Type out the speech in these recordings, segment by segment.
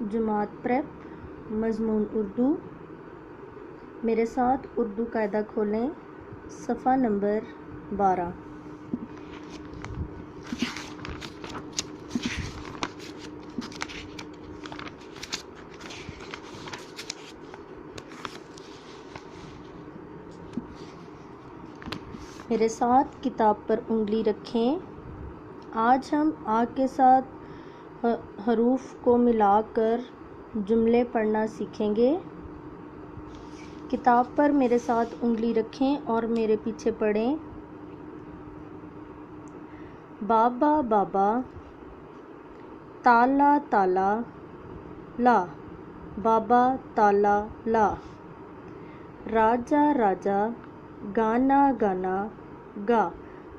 जमात prep मज़मून Urdu. मेरे साथ उर्दू कायदा खोलें। सफ़ा नंबर 12। मेरे साथ किताब पर उंगली रखें। आज हम आ के साथ हरूफ को मिलाकर जुमले पढ़ना सीखेंगे। किताब पर मेरे साथ उंगली रखें और मेरे पीछे पढ़ें। बाबा बाबा, ताला ताला ला, बाबा ताला ला। राजा राजा, गाना गाना गा,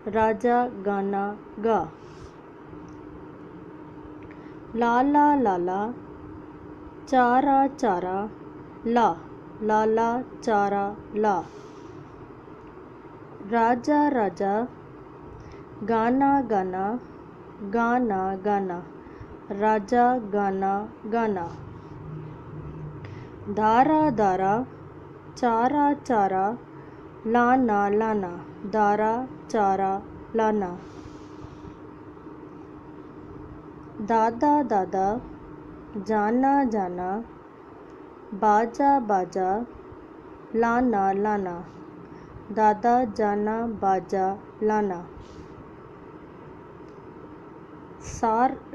राजा गाना गा। लाला लाला, चारा चारा ला, लाला चारा ला। राजा राजा, गाना गाना गाना गाना, राजा गाना गाना। दारा दारा, चारा चारा लाना लाना, दारा चारा लाना। दादा दादा, जाना जाना, बाजा बाजा लाना लाना, दादा जाना बाजा लाना।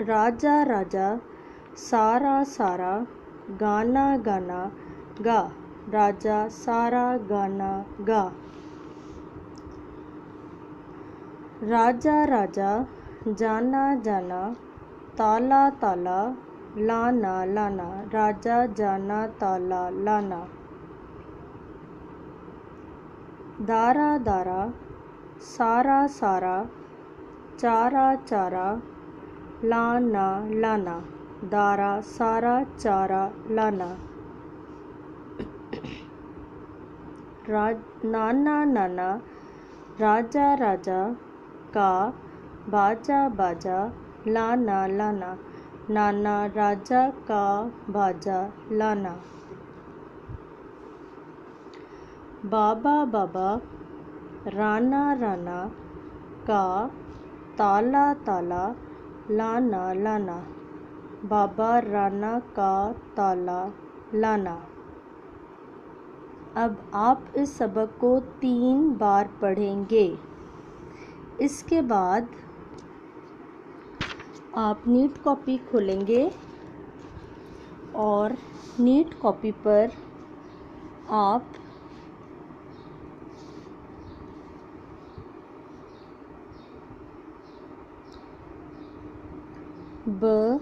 राजा राजा, सारा सारा गाना गाना गा, राजा सारा गाना गा। राजा राजा, जाना जाना, ताला ताला लाना लाना, राजा जाना ताला लाना। दारा दारा, सारा सारा, चारा चारा लाना लाना, दारा सारा चारा लाना। नाना नाना, राजा राजा का, बाजा बाजा लाना लाना, नाना राजा का बाजा लाना। बाबा बाबा, राना राना का, ताला ताला लाना लाना, बाबा राना का ताला लाना। अब आप इस सबक को 3 बार पढ़ेंगे। इसके बाद आप नीट कॉपी खोलेंगे और नीट कॉपी पर आप ब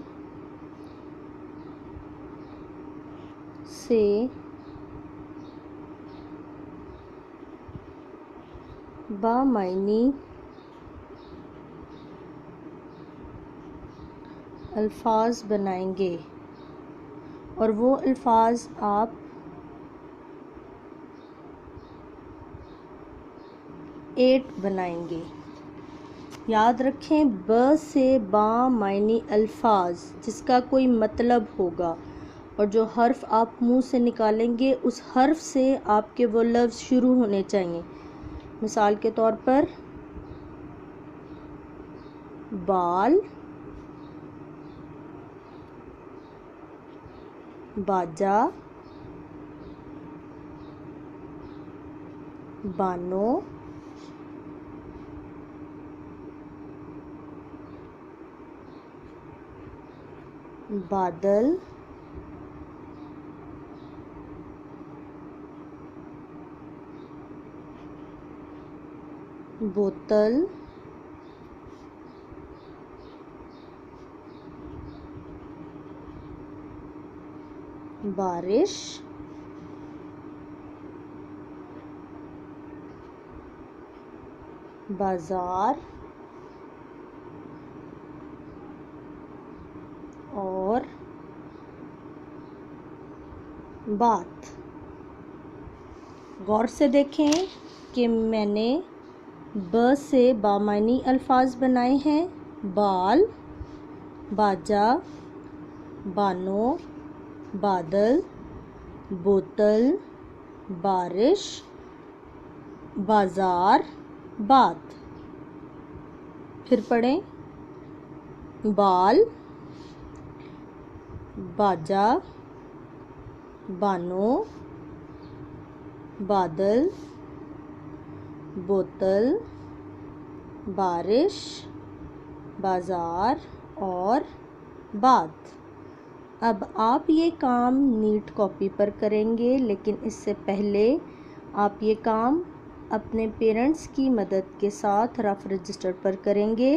से बामायनी अल्फाज बनाएंगे और वो अल्फाज आप एट बनाएंगे। याद रखें, ब से बामायनी अल्फाज जिसका कोई मतलब होगा और जो हर्फ आप मुंह से निकालेंगे उस हर्फ से आपके वो लफ्ज़ शुरू होने चाहिए। मिसाल के तौर पर बाल, बाजा, बानो, बादल, बोतल, बारिश, बाजार और बात। गौर से देखें कि मैंने ब से बामानी अल्फाज बनाए हैं। बाल, बाजा, बानो, बादल, बोतल, बारिश, बाजार, बात। फिर पढ़ें, बाल, बाजा, बानो, बादल, बोतल, बारिश, बाजार और बात। अब आप ये काम नीट कॉपी पर करेंगे, लेकिन इससे पहले आप ये काम अपने पेरेंट्स की मदद के साथ रफ रजिस्टर पर करेंगे।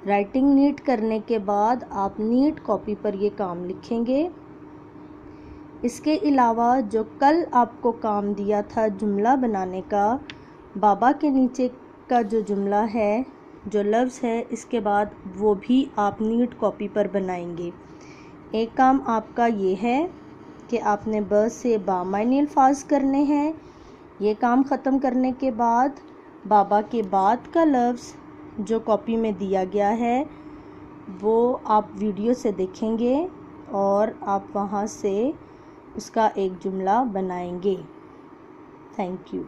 राइटिंग नीट करने के बाद आप नीट कॉपी पर ये काम लिखेंगे। इसके अलावा जो कल आपको काम दिया था जुमला बनाने का, बाबा के नीचे का जो जुमला है, जो लफ्ज़ है, इसके बाद वो भी आप नीट कॉपी पर बनाएंगे। एक काम आपका ये है कि आपने ब से बामायनी अल्फाज करने हैं। ये काम ख़त्म करने के बाद बाबा के बाद का लफ्ज़ जो कॉपी में दिया गया है वो आप वीडियो से देखेंगे और आप वहाँ से उसका एक जुमला बनाएंगे। Thank you.